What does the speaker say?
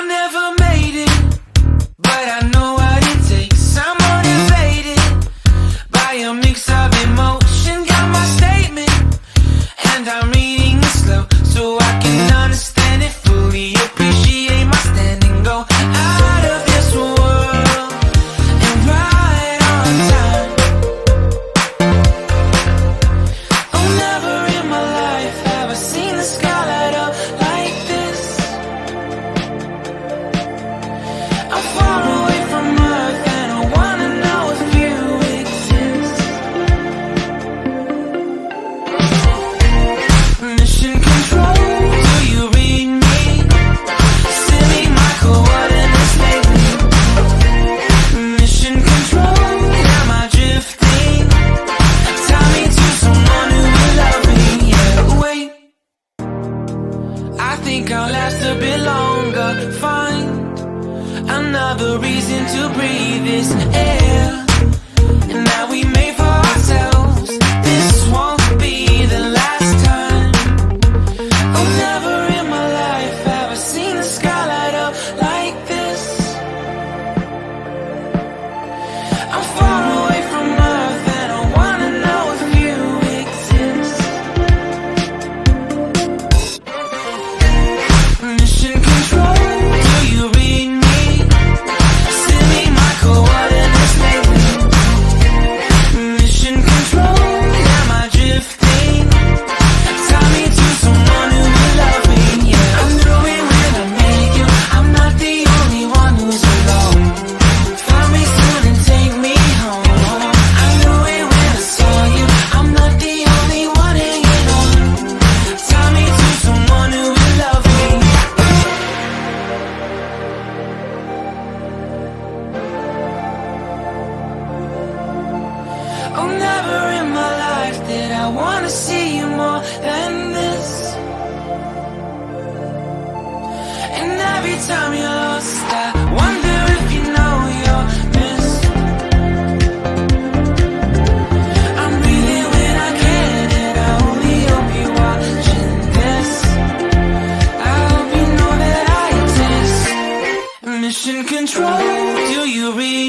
I never made it, but I know what it takes. I'm motivated by a mix of emotion. Got my statement, and I'm reading it slow so I can understand it fully. Appreciate my standing, go out of this world and right on time. Oh, never in my life have I seen the sky light up like this. I'm far away from Earth and I wanna know if you exist. Mission control, do you read me? Send me my coordinates lately. Mission control, am I drifting? Tie me to someone who will love me. Yeah, wait, I think I'll last a bit longer. Find another reason to breathe this air, and that we made for ourselves. This won't be the last time. Oh, never in my life have I seen the sky light up like this. I'm far away from Earth and I wanna know if you exist. Mission control, do you read me? Send me my coordinates lately. Mission control, am I drifting? Tie me to someone who will love me. Yeah, I knew it when I met you. I'm not the only one who's alone. Find me soon and take me home. I knew it when I saw you. I'm not the only one hanging on. Tie me to someone who will love me. Oh, never in my life did I wanna see you more than this. And every time you're lost, I wonder if you know you're missed. I'm breathing when I can, and I only hope you're watching this. I hope you know that I exist. Mission control, do you read